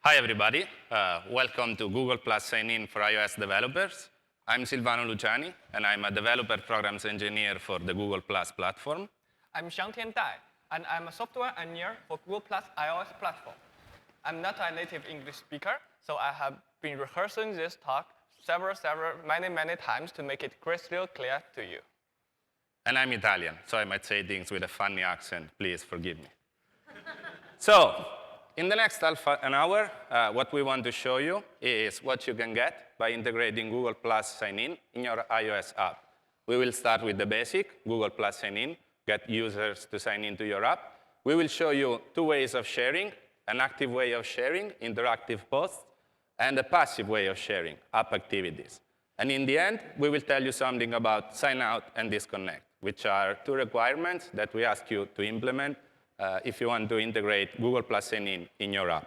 Hi, everybody. Welcome to Google Plus Sign-In for iOS developers. I'm Silvano Luciani, and I'm a developer programs engineer for the Google Plus platform. I'm Xiangtian, and I'm a software engineer for Google Plus iOS platform. I'm not a native English speaker, so I have been rehearsing this talk many times to make it crystal clear to you. And I'm Italian, so I might say things with a funny accent. Please forgive me. So, in the next half an hour, what we want to show you is what you can get by integrating Google Plus Sign-In in your iOS app. We will start with the basic, Google Plus Sign-In, get users to sign into your app. We will show you two ways of sharing, an active way of sharing, interactive posts, and a passive way of sharing, app activities. And in the end, we will tell you something about sign out and disconnect, which are two requirements that we ask you to implement if you want to integrate Google Plus Sign-In in your app.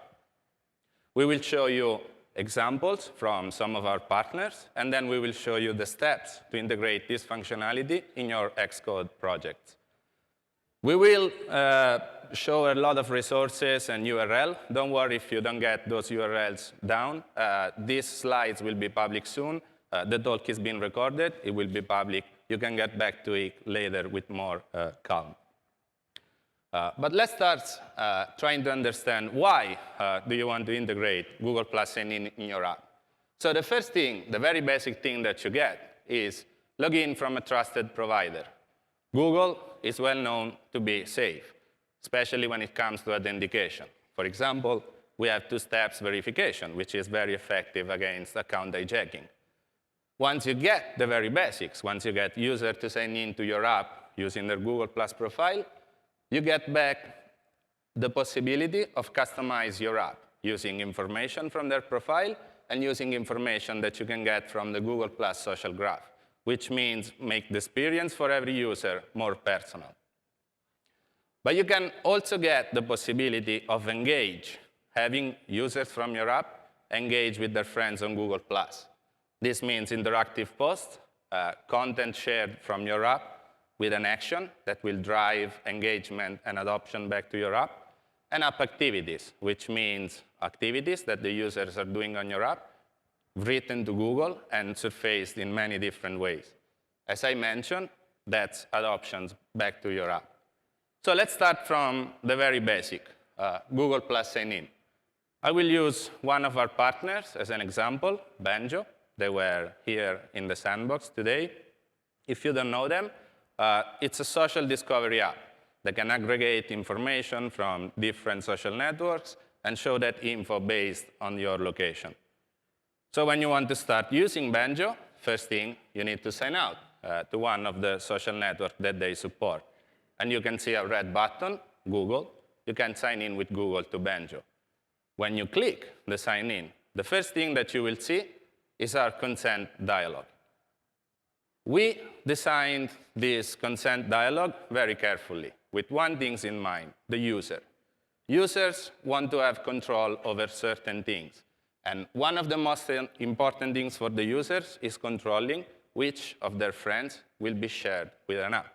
We will show you examples from some of our partners, and then we will show you the steps to integrate this functionality in your Xcode projects. We will show a lot of resources and URL. Don't worry if you don't get those URLs down. These slides will be public soon. The talk is being recorded. It will be public. You can get back to it later with more calm. But let's start trying to understand why do you want to integrate Google Plus Sign-In in your app. So the first thing, the very basic thing that you get is login from a trusted provider. Google is well known to be safe, especially when it comes to authentication. For example, we have two-steps verification, which is very effective against account hijacking. Once you get the very basics, once you get user to sign in to your app using their Google Plus profile, you get back the possibility of customize your app using information from their profile and using information that you can get from the Google Plus social graph, which means make the experience for every user more personal. But you can also get the possibility of engage, having users from your app engage with their friends on Google Plus. This means interactive posts, content shared from your app, with an action that will drive engagement and adoption back to your app, and app activities, which means activities that the users are doing on your app, written to Google and surfaced in many different ways. As I mentioned, that's adoptions back to your app. So let's start from the very basic, Google Plus Sign-In. I will use one of our partners as an example, Banjo. They were here in the sandbox today. If you don't know them, it's a social discovery app that can aggregate information from different social networks and show that info based on your location. So when you want to start using Banjo, first thing, you need to sign out to one of the social networks that they support. And you can see a red button, Google. You can sign in with Google to Banjo. When you click the sign in, the first thing that you will see is our consent dialog. We designed this consent dialog very carefully, with one thing in mind, the user. Users want to have control over certain things. And one of the most important things for the users is controlling which of their friends will be shared with an app,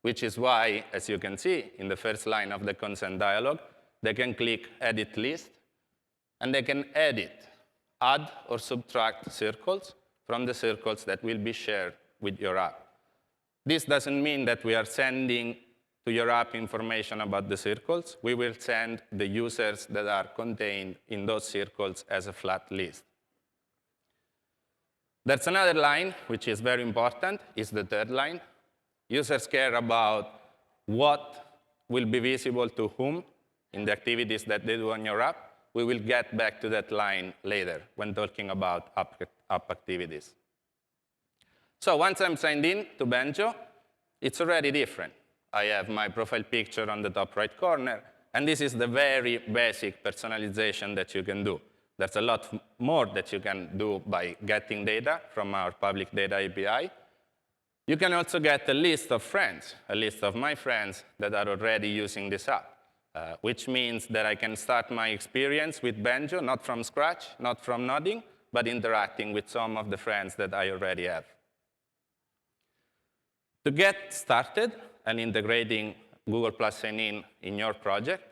which is why, as you can see in the first line of the consent dialog, they can click Edit List, and they can edit, add or subtract circles from the circles that will be shared with your app. This doesn't mean that we are sending to your app information about the circles. We will send the users that are contained in those circles as a flat list. There's another line, which is very important, is the third line. Users care about what will be visible to whom in the activities that they do on your app. We will get back to that line later when talking about app activities. So once I'm signed in to Banjo, it's already different. I have my profile picture on the top right corner, and this is the very basic personalization that you can do. There's a lot more that you can do by getting data from our public data API. You can also get a list of friends, a list of my friends that are already using this app, which means that I can start my experience with Banjo, not from scratch, not from nothing, but interacting with some of the friends that I already have. To get started and integrating Google Plus Sign-In your project,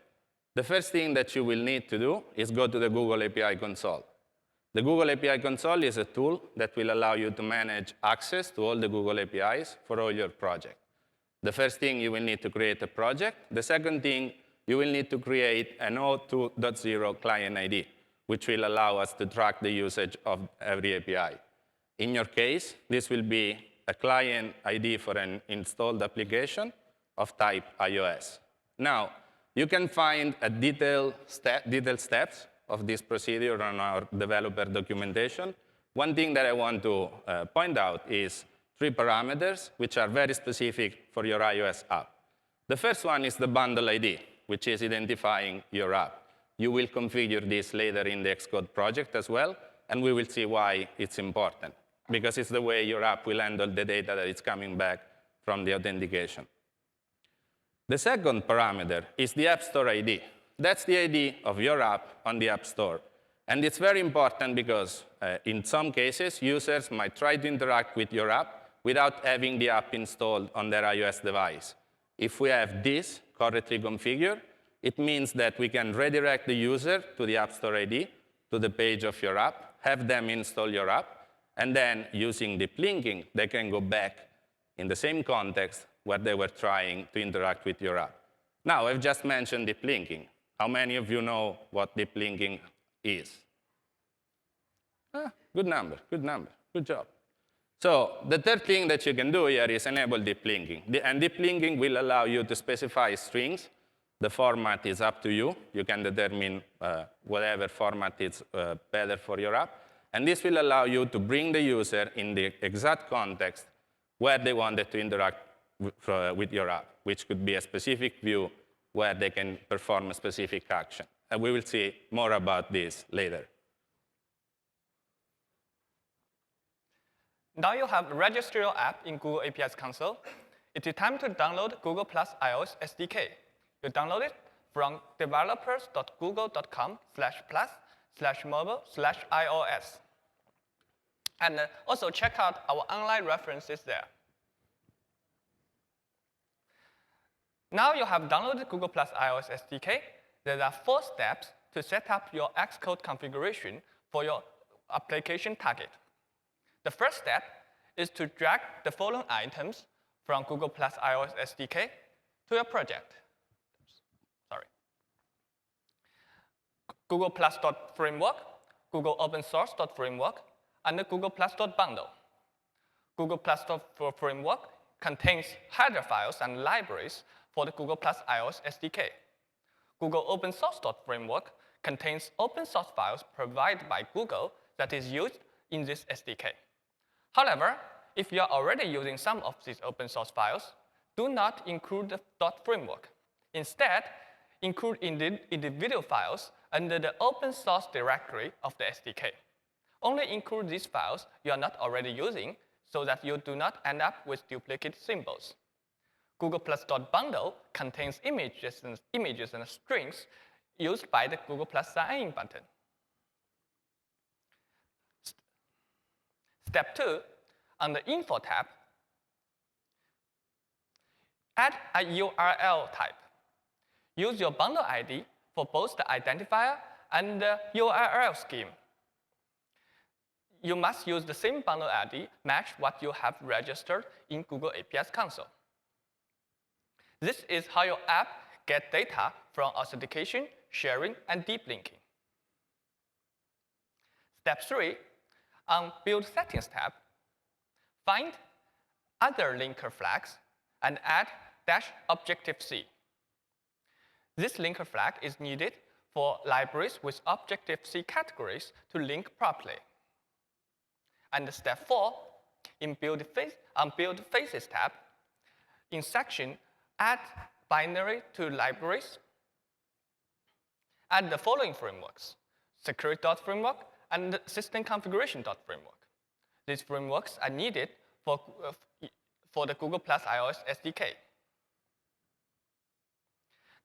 the first thing that you will need to do is go to the Google API console. The Google API console is a tool that will allow you to manage access to all the Google APIs for all your projects. The first thing, you will need to create a project. The second thing, you will need to create an O2.0 client ID, which will allow us to track the usage of every API. In your case, this will be a client ID for an installed application of type iOS. Now, you can find a detailed steps of this procedure on our developer documentation. One thing that I want to point out is 3 parameters, which are very specific for your iOS app. The first one is the bundle ID, which is identifying your app. You will configure this later in the Xcode project as well, and we will see why it's important, because it's the way your app will handle the data that is coming back from the authentication. The second parameter is the App Store ID. That's the ID of your app on the App Store. And it's very important because in some cases, users might try to interact with your app without having the app installed on their iOS device. If we have this correctly configured, it means that we can redirect the user to the App Store ID, to the page of your app, have them install your app, and then using deep linking, they can go back in the same context where they were trying to interact with your app. Now, I've just mentioned deep linking. How many of you know what deep linking is? Good number, good job. So the third thing that you can do here is enable deep linking. And deep linking will allow you to specify strings. The format is up to you. You can determine whatever format is better for your app. And this will allow you to bring the user in the exact context where they wanted to interact with your app, which could be a specific view where they can perform a specific action. And we will see more about this later. Now you have registered your app in Google API's console. It is time to download Google Plus iOS SDK. You download it from developers.google.com/plus/mobile/iOS. And also check out our online references there. Now you have downloaded Google Plus iOS SDK. There are 4 steps to set up your Xcode configuration for your application target. The first step is to drag the following items from Google Plus iOS SDK to your project. Google Plus.framework, Google Open Source.framework, and the Google Plus.bundle. Google Plus.framework contains header files and libraries for the Google Plus iOS SDK. Google Open Source.framework contains open source files provided by Google that is used in this SDK. However, if you are already using some of these open source files, do not include the .framework. Instead, include individual files under the open source directory of the SDK. Only include these files you are not already using so that you do not end up with duplicate symbols. Google Plus.bundle contains images and strings used by the Google Plus SignIn button. Step 2, on the Info tab, add a URL type. Use your bundle ID for both the identifier and the URL scheme. You must use the same bundle ID match what you have registered in Google API's console. This is how your app gets data from authentication, sharing, and deep linking. Step 3, on Build Settings tab, find other linker flags and add -Objective-C. This linker flag is needed for libraries with Objective-C categories to link properly. And step 4, on Build Faces tab, in section Add Binary to Libraries, add the following frameworks: Security.framework and System Configuration.framework. These frameworks are needed for the Google Plus iOS SDK.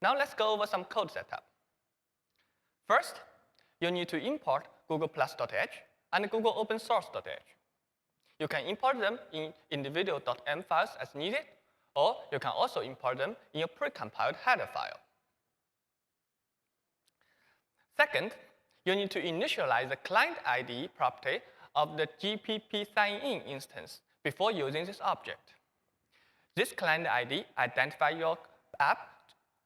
Now let's go over some code setup. First, you need to import Google Plus.h and Google Open Source.h. You can import them in individual .m files as needed, or you can also import them in a precompiled header file. Second, you need to initialize the client ID property of the GPP SignIn instance before using this object. This client ID identifies your app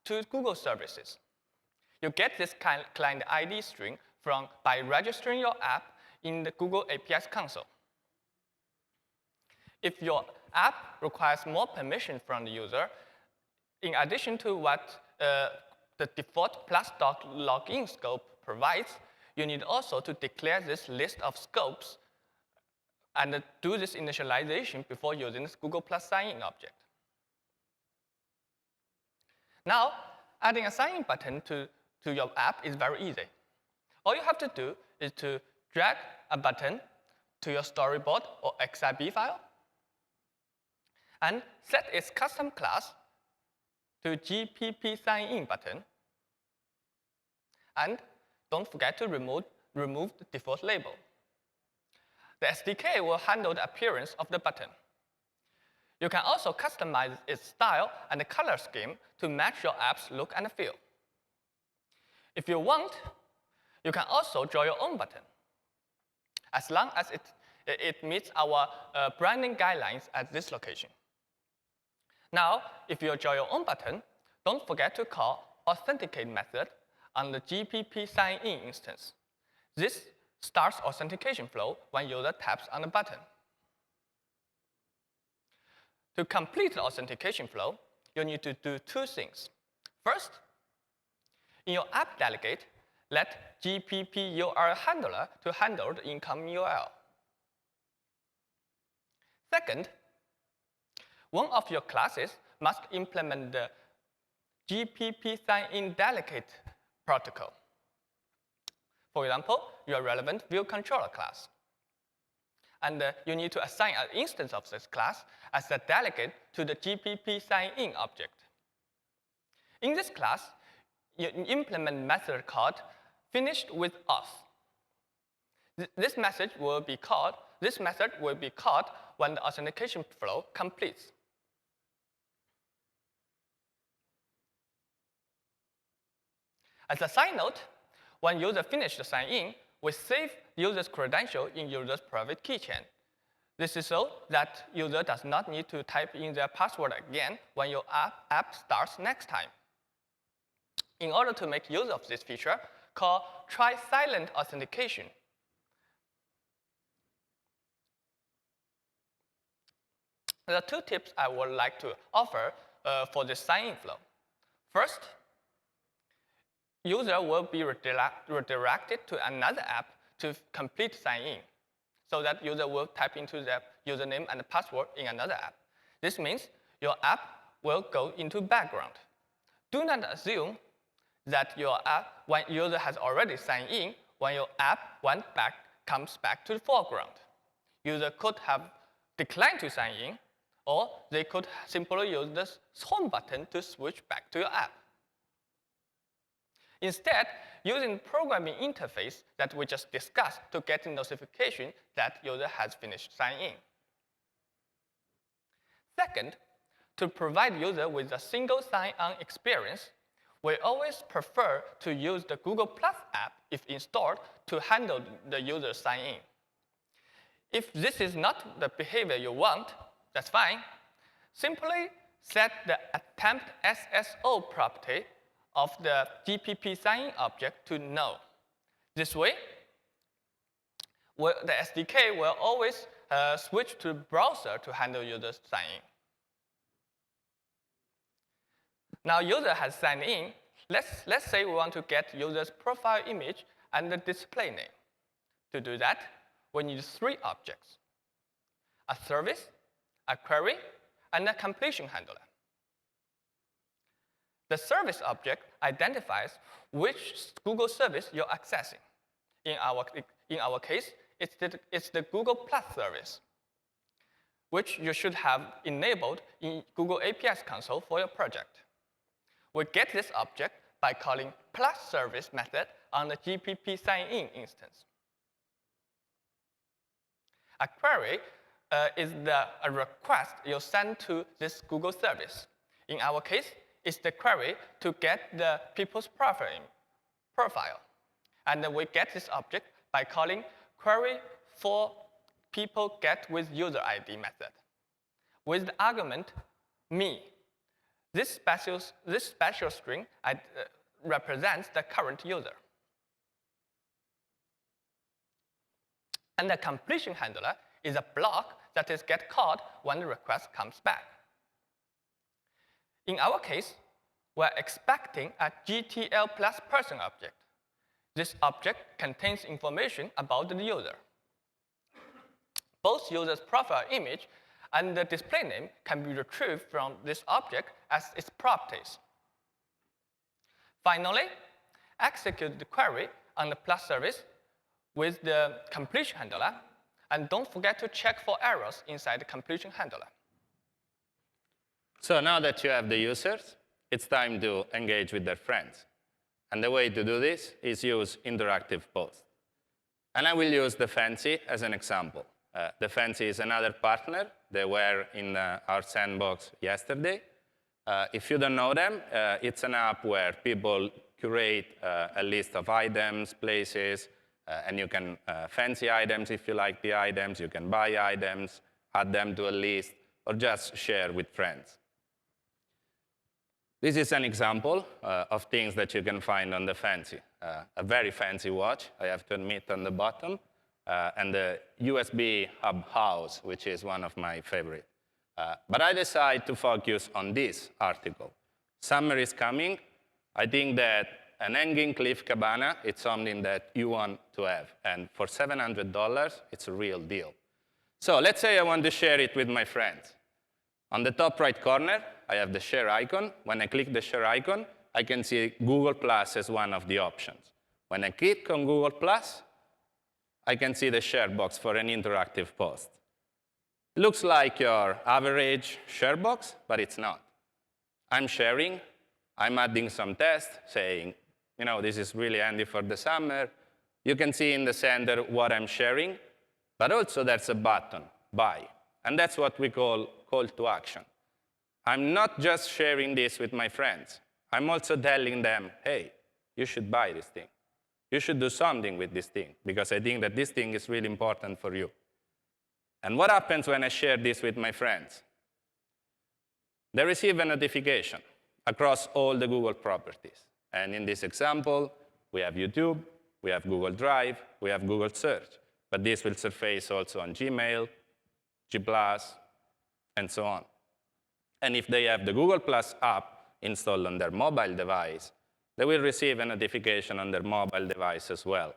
to Google services. You get this client ID string by registering your app in the Google APIs console. If your app requires more permission from the user, in addition to what the default plus.login scope provides, you need also to declare this list of scopes and do this initialization before using this Google Plus sign-in object. Now, adding a sign-in button to your app is very easy. All you have to do is to drag a button to your storyboard or XIB file and set its custom class to GPP sign-in button. And don't forget to remove the default label. The SDK will handle the appearance of the button. You can also customize its style and the color scheme to match your app's look and feel. If you want, you can also draw your own button, as long as it meets our branding guidelines at this location. Now, if you draw your own button, don't forget to call authenticate method on the GPP sign-in instance. This starts authentication flow when user taps on the button. To complete the authentication flow, you need to do two things. First, in your app delegate, let GPP URL handler to handle the incoming URL. Second, one of your classes must implement the GPP sign-in delegate protocol. For example, your relevant view controller class. And you need to assign an instance of this class as a delegate to the GPP sign-in object. In this class, you implement method called finished with auth. This method will be called when the authentication flow completes. As a side note, when user finishes the sign-in, we save user's credential in user's private keychain. This is so that user does not need to type in their password again when your app starts next time. In order to make use of this feature, called try silent authentication. There are two tips I would like to offer for this sign-in flow. First, user will be redirected to another app to complete sign-in, so that user will type into their username and password in another app. This means your app will go into background. Do not assume that your app, when user has already signed in, when your app comes back to the foreground. User could have declined to sign in, or they could simply use this home button to switch back to your app. Instead, using the programming interface that we just discussed to get a notification that user has finished signing in. Second, to provide user with a single sign-on experience, we always prefer to use the Google Plus app, if installed, to handle the user sign-in. If this is not the behavior you want, that's fine. Simply set the attempt SSO property of the GPP sign-in object to no. This way, the SDK will always switch to browser to handle user sign-in. Now user has signed in. Let's say we want to get user's profile image and the display name. To do that, we need three objects: a service, a query, and a completion handler. The service object identifies which Google service you're accessing. In our case, it's the Google Plus service, which you should have enabled in Google APIs console for your project. We get this object by calling plus service method on the GPP sign-in instance. A query is a request you send to this Google service. In our case, it's the query to get the people's profile. And then we get this object by calling query for people get with user ID method with the argument me. This special string represents the current user. And the completion handler is a block that is get called when the request comes back. In our case, we're expecting a GTL plus person object. This object contains information about the user. Both user's profile image and the display name can be retrieved from this object as its properties. Finally, execute the query on the plus service with the completion handler, and don't forget to check for errors inside the completion handler. So now that you have the users, it's time to engage with their friends. And the way to do this is use interactive posts. And I will use the Fancy as an example. The Fancy is another partner. They were in our sandbox yesterday. If you don't know them, it's an app where people curate a list of items, places, and you can fancy items if you like the items. You can buy items, add them to a list, or just share with friends. This is an example of things that you can find on the Fancy. A very fancy watch, I have to admit, on the bottom, and the USB hub house, which is one of my favorites. But I decided to focus on this article. Summer is coming. I think that an hanging cliff cabana, it's something that you want to have. And for $700, it's a real deal. So let's say I want to share it with my friends. On the top right corner, I have the share icon. When I click the share icon, I can see Google Plus as one of the options. When I click on Google Plus, I can see the share box for an interactive post. It looks like your average share box, but it's not. I'm sharing. I'm adding some text saying, this is really handy for the summer. You can see in the center what I'm sharing, but also there's a button, buy. And that's what we call call to action. I'm not just sharing this with my friends. I'm also telling them, hey, you should buy this thing. You should do something with this thing, because I think that this thing is really important for you. And what happens when I share this with my friends? They receive a notification across all the Google properties. And in this example, we have YouTube, we have Google Drive, we have Google Search. But this will surface also on Gmail, G+, and so on. And if they have the Google Plus app installed on their mobile device, they will receive a notification on their mobile device as well.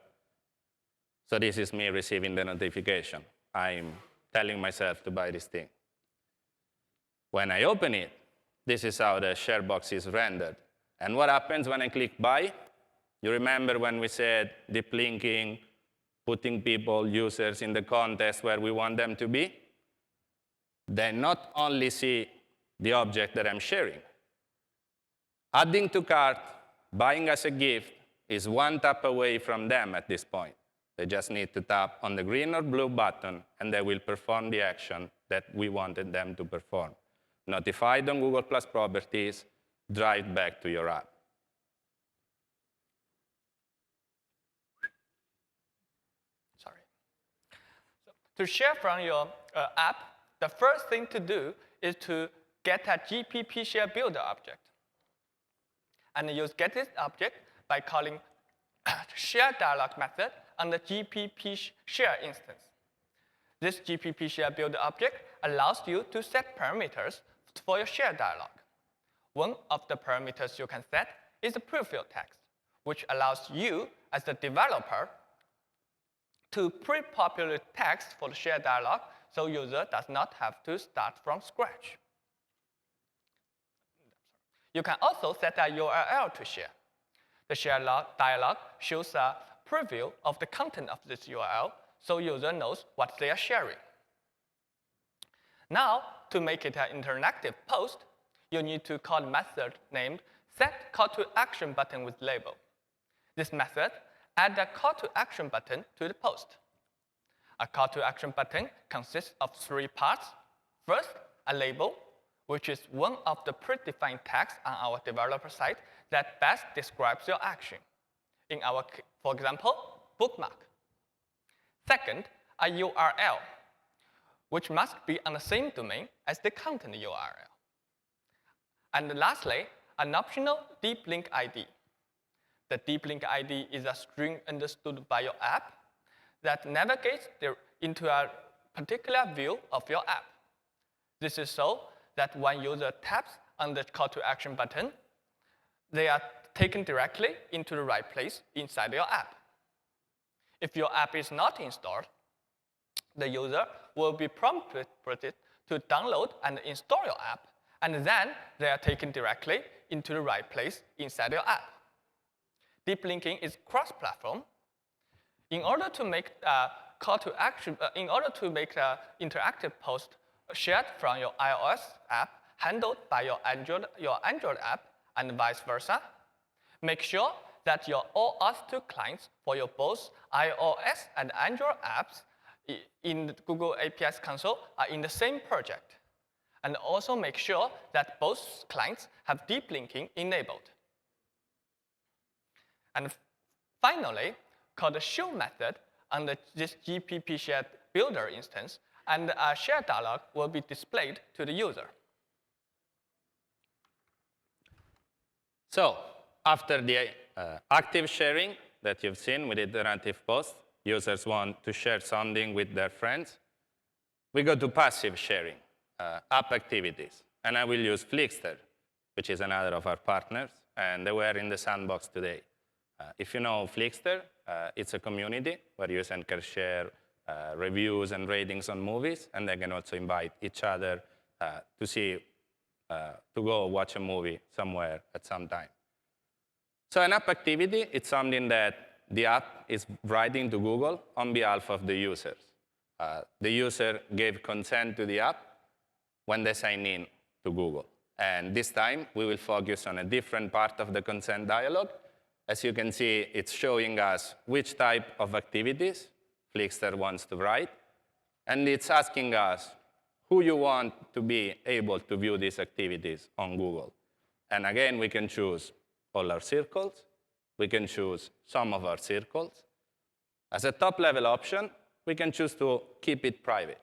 So this is me receiving the notification. I'm telling myself to buy this thing. When I open it, this is how the share box is rendered. And what happens when I click buy? You remember when we said deep linking, putting people, users in the context where we want them to be? They not only see the object that I'm sharing. Adding to cart, buying as a gift, is one tap away from them at this point. They just need to tap on the green or blue button, and they will perform the action that we wanted them to perform. Notified on Google Plus properties, drive back to your app. Sorry. So, to share from your app, the first thing to do is to get a GPP share builder object. And use get this object by calling share dialog method on the GPP share instance. This GPP share builder object allows you to set parameters for your share dialog. One of the parameters you can set is the preview text, which allows you, as the developer, to pre-populate text for the share dialog so user does not have to start from scratch. You can also set a URL to share. The share dialog shows a preview of the content of this URL so user knows what they are sharing. Now, to make it an interactive post, you need to call a method named setCallToAction button with label. This method adds a call to action button to the post. A call to action button consists of 3 parts. First, a label, which is one of the predefined tags on our developer site that best describes your action. in our, for example, bookmark. Second, a URL, which must be on the same domain as the content URL. And lastly, an optional deep link ID. The deep link ID is a string understood by your app that navigates into a particular view of your app. This is so that when user taps on the call to action button, they are taken directly into the right place inside your app. If your app is not installed, the user will be prompted to download and install your app, and then they are taken directly into the right place inside your app. Deep linking is cross-platform. In order to make call to action, in order to make an interactive post shared from your iOS app handled by your Android app and vice versa, make sure that your OAuth2 clients for your both iOS and Android apps in the Google APIs console are in the same project. And also make sure that both clients have deep linking enabled. And finally, call the show method on this GPP shared builder instance, and a share dialog will be displayed to the user. So after the active sharing that you've seen with iterative posts, users want to share something with their friends, we go to passive sharing, app activities. And I will use Flixster, which is another of our partners, and they were in the sandbox today. If you know Flixster, it's a community where users can share reviews and ratings on movies, and they can also invite each other to go watch a movie somewhere at some time. So an app activity, it's something that the app is writing to Google on behalf of the users. The user gave consent to the app when they sign in to Google. And this time, we will focus on a different part of the consent dialog. As you can see, it's showing us which type of activities Flixster wants to write. And it's asking us who you want to be able to view these activities on Google. And again, we can choose all our circles. We can choose some of our circles. As a top-level option, we can choose to keep it private.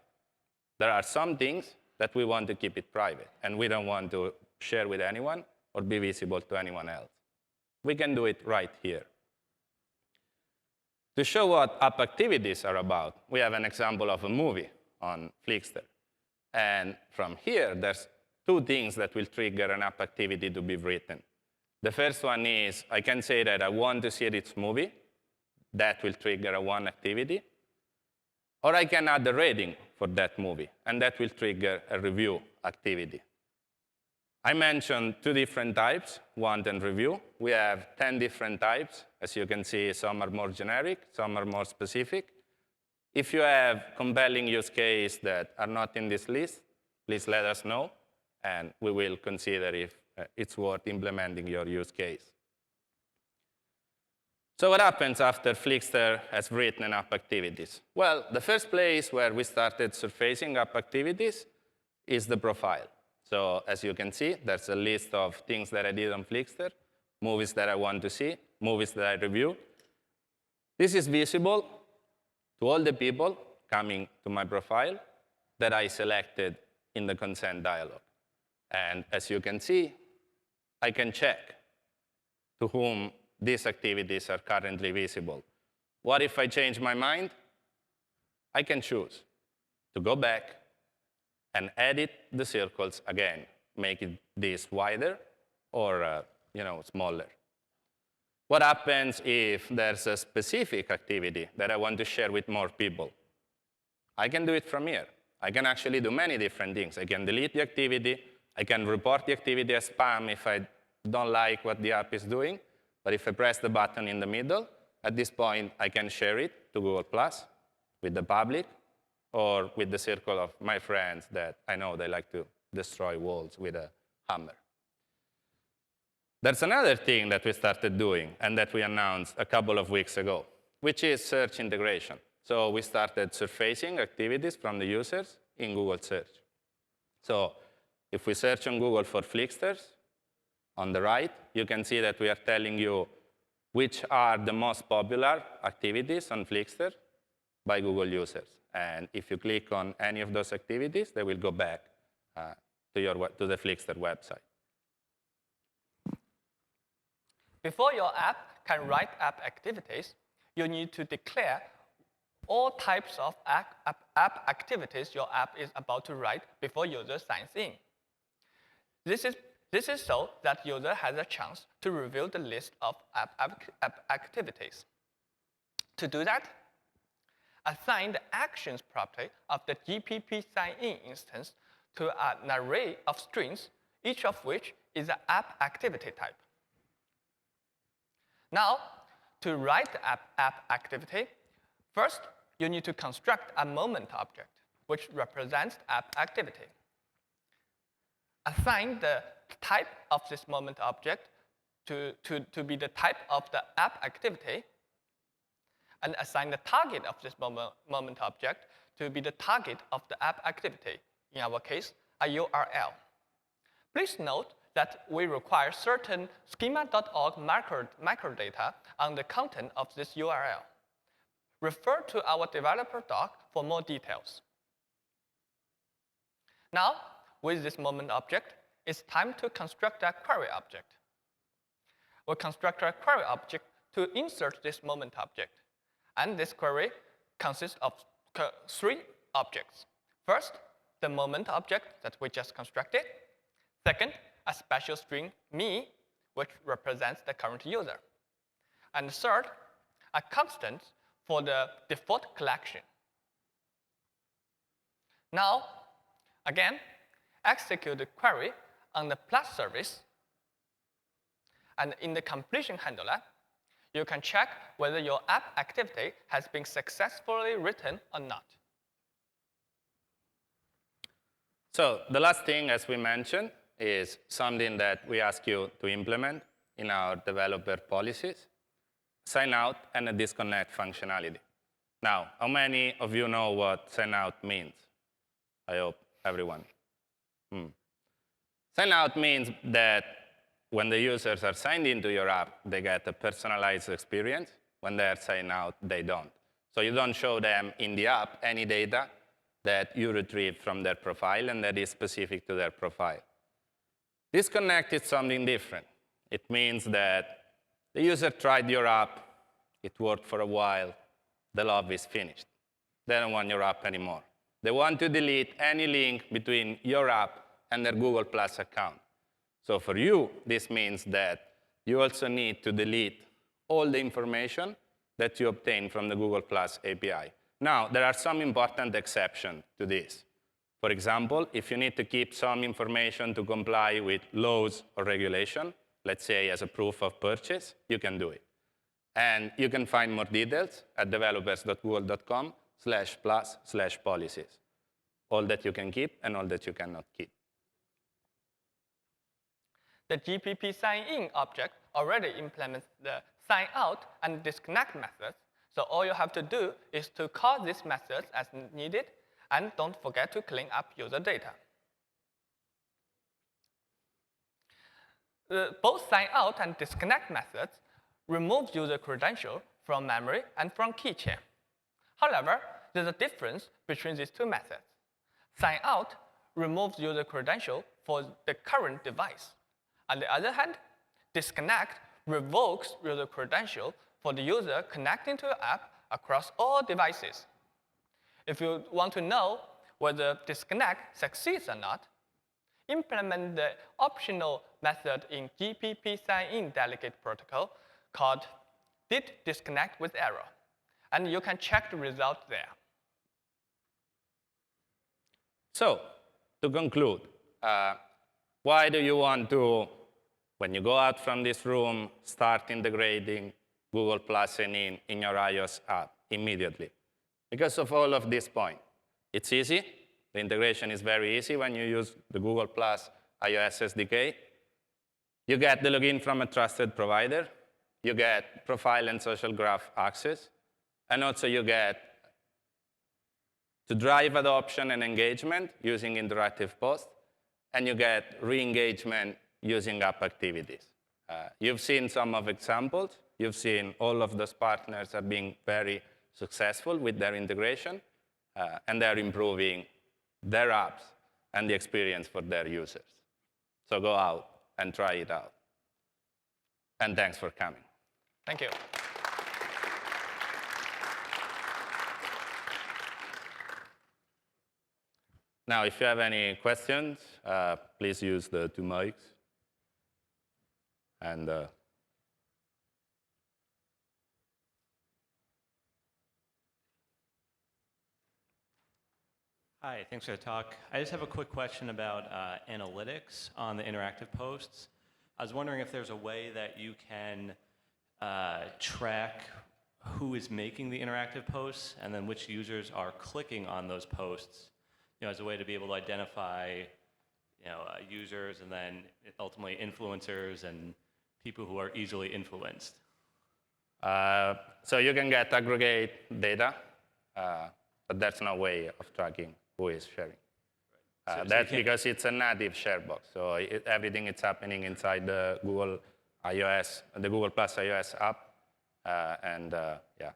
There are some things that we want to keep it private, and we don't want to share with anyone or be visible to anyone else. We can do it right here. To show what app activities are about, we have an example of a movie on Flixster. And from here, there's two things that will trigger an app activity to be written. The first one is I can say that I want to see this movie. That will trigger a one activity. Or I can add a rating for that movie, and that will trigger a review activity. I mentioned two different types, want and review. We have 10 different types. As you can see, some are more generic, some are more specific. If you have compelling use cases that are not in this list, please let us know, and we will consider if it's worth implementing your use case. So what happens after Flixster has written app activities? Well, the first place where we started surfacing app activities is the profile. So as you can see, there's a list of things that I did on Flixster, movies that I want to see, movies that I reviewed. This is visible to all the people coming to my profile that I selected in the consent dialog. And as you can see, I can check to whom these activities are currently visible. What if I change my mind? I can choose to go back and edit the circles again, make this wider or smaller. What happens if there's a specific activity that I want to share with more people? I can do it from here. I can actually do many different things. I can delete the activity. I can report the activity as spam if I don't like what the app is doing. But if I press the button in the middle, at this point, I can share it to Google+ with the public or with the circle of my friends that I know they like to destroy walls with a hammer. There's another thing that we started doing and that we announced a couple of weeks ago, which is search integration. So we started surfacing activities from the users in Google Search. So if we search on Google for Flixsters, on the right, you can see that we are telling you which are the most popular activities on Flixster by Google users. And if you click on any of those activities, they will go back to the Flixster website. Before your app can write app activities, you need to declare all types of app activities your app is about to write before user signs in. This is so that user has a chance to review the list of app activities. To do that, assign the actions property of the GPP SignIn instance to an array of strings, each of which is an app activity type. Now, to write the app activity, first, you need to construct a moment object, which represents app activity. Assign the type of this moment object to be the type of the app activity, and assign the target of this moment object to be the target of the app activity, in our case, a URL. Please note that we require certain schema.org microdata on the content of this URL. Refer to our developer doc for more details. Now, with this moment object, it's time to construct a query object. We'll construct a query object to insert this moment object. And this query consists of 3 objects. First, the moment object that we just constructed. Second, a special string me, which represents the current user. And third, a constant for the default collection. Now, again, execute the query on the plus service. And in the completion handler, you can check whether your app activity has been successfully written or not. So the last thing, as we mentioned, is something that we ask you to implement in our developer policies: sign out and a disconnect functionality. Now, how many of you know what sign out means? I hope everyone. Sign out means that when the users are signed into your app, they get a personalized experience. When they are signed out, they don't. So you don't show them in the app any data that you retrieve from their profile and that is specific to their profile. Disconnect is something different. It means that the user tried your app, it worked for a while, the love is finished. They don't want your app anymore. They want to delete any link between your app and their Google Plus account. So for you, this means that you also need to delete all the information that you obtain from the Google Plus API. Now, there are some important exceptions to this. For example, if you need to keep some information to comply with laws or regulation, let's say as a proof of purchase, you can do it. And you can find more details at developers.google.com/plus/policies, all that you can keep and all that you cannot keep. The GPP SignIn object already implements the sign out and disconnect methods. So all you have to do is to call these methods as needed, and don't forget to clean up user data. Both sign out and disconnect methods remove user credential from memory and from keychain. However, there's a difference between these 2 methods. Sign out removes user credential for the current device. On the other hand, disconnect revokes user credential for the user connecting to your app across all devices. If you want to know whether disconnect succeeds or not, implement the optional method in GPP SignIn delegate protocol called did_disconnect with error, and you can check the result there. So, to conclude, why do you want to, when you go out from this room, start integrating Google Plus SignIn in your iOS app immediately? Because of all of this point. It's easy. The integration is very easy when you use the Google Plus iOS SDK. You get the login from a trusted provider. You get profile and social graph access. And also you get to drive adoption and engagement using interactive posts. And you get re-engagement using app activities. You've seen some of examples. You've seen all of those partners are being very successful with their integration, and they're improving their apps and the experience for their users. So go out and try it out. And thanks for coming. Thank you. Now, if you have any questions, please use the 2 mics. And Hi, thanks for the talk. I just have a quick question about analytics on the interactive posts. I was wondering if there's a way that you can track who is making the interactive posts and then which users are clicking on those posts, as a way to be able to identify, users and then ultimately influencers and people who are easily influenced. so you can get aggregate data, but there's no way of tracking who is sharing. That's because it's a native share box. So everything is happening inside the Google iOS, the Google Plus iOS app, yeah.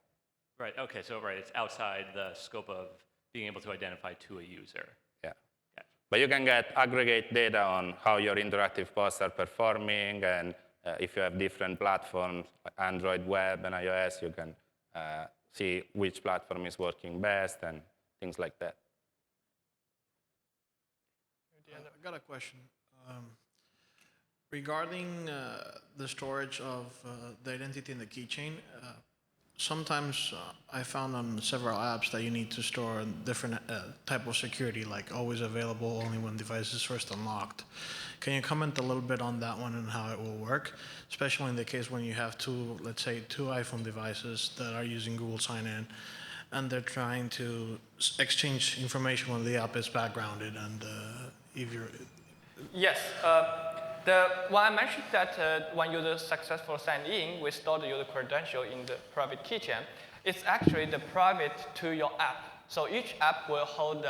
Right. Okay. So it's outside the scope of being able to identify to a user. Yeah. But you can get aggregate data on how your interactive posts are performing, and if you have different platforms, like Android web and iOS, you can see which platform is working best and things like that. I got a question. Regarding the storage of the identity in the keychain, sometimes I found on several apps that you need to store different type of security, like always available only when device is first unlocked. Can you comment a little bit on that one and how it will work, especially in the case when you have let's say two iPhone devices that are using Google SignIn, and they're trying to exchange information when the app is backgrounded, and if you're... Yes. When I mentioned that when user successful sign in, we store the user credential in the private keychain, it's actually the private to your app. So each app will hold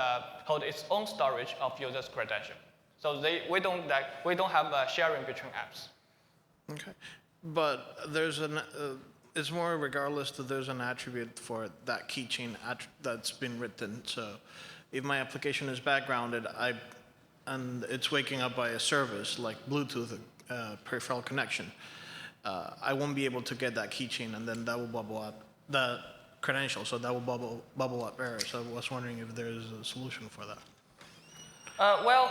its own storage of user's credential. So we don't have sharing between apps. Okay, but it's more regardless that there's an attribute for that keychain that's been written. So if my application is backgrounded, and it's waking up by a service like Bluetooth peripheral connection, I won't be able to get that keychain, and then that will bubble up the credential. So that will bubble up error. So I was wondering if there's a solution for that. Well,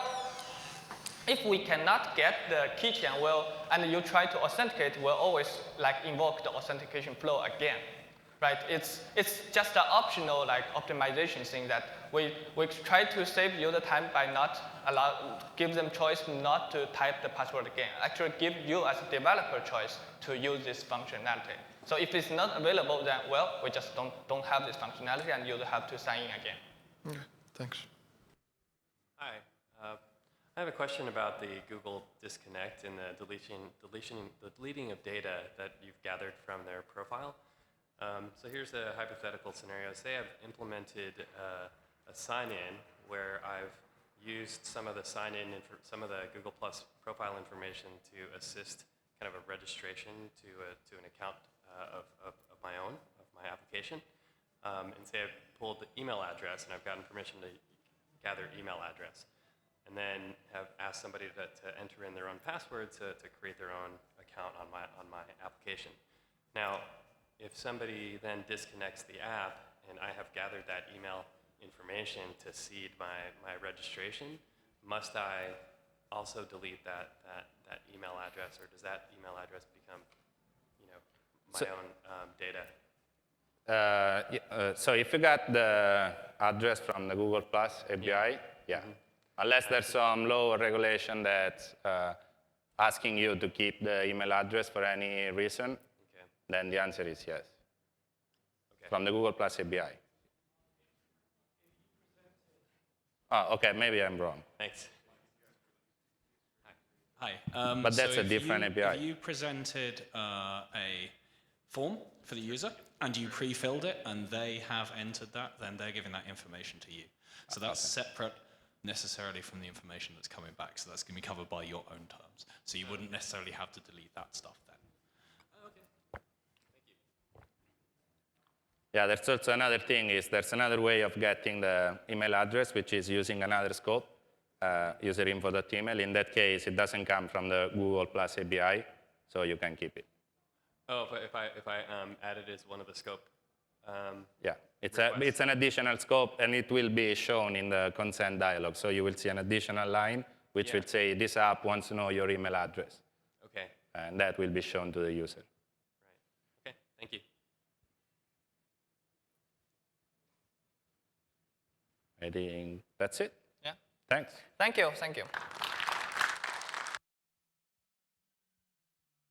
if we cannot get the keychain, and you try to authenticate, we'll always invoke the authentication flow again, right? It's just an optional optimization thing that we try to save user time by not give them choice not to type the password again. Actually, give you as a developer choice to use this functionality. So if it's not available, then we just don't have this functionality, and user have to sign in again. Okay, thanks. Hi. I have a question about the Google disconnect and the deleting of data that you've gathered from their profile. So here's a hypothetical scenario. Say I've implemented a sign-in where I've used some of the some of the Google Plus profile information to assist kind of a registration to an account of my own, of my application. And say I've pulled the email address and I've gotten permission to gather email address, and then have asked somebody to enter in their own password to create their own account on my application. Now, if somebody then disconnects the app and I have gathered that email information to seed my registration, must I also delete that email address, or does that email address become my own data? So if you got the address from the Google Plus API, yeah. Mm-hmm. Unless there's some law or regulation that's asking you to keep the email address for any reason, okay, then the answer is yes. Okay. From the Google Plus API. Oh, okay, maybe I'm wrong. Thanks. Hi. But that's a different API. If you presented a form for the user and you pre-filled it and they have entered that, then they're giving that information to you. So that's separate necessarily from the information that's coming back. So that's going to be covered by your own terms. So you wouldn't necessarily have to delete that stuff then. Yeah, there's also another thing is there's another way of getting the email address, which is using another scope, userinfo.email. In that case, it doesn't come from the Google Plus API, so you can keep it. Oh, but if I add it as one of the scope. Yeah, it's an additional scope, and it will be shown in the consent dialog. So you will see an additional line, which will say, this app wants to know your email address. Okay. And that will be shown to the user. Right. Okay. Thank you. I think that's it. Yeah. Thanks. Thank you. Thank you.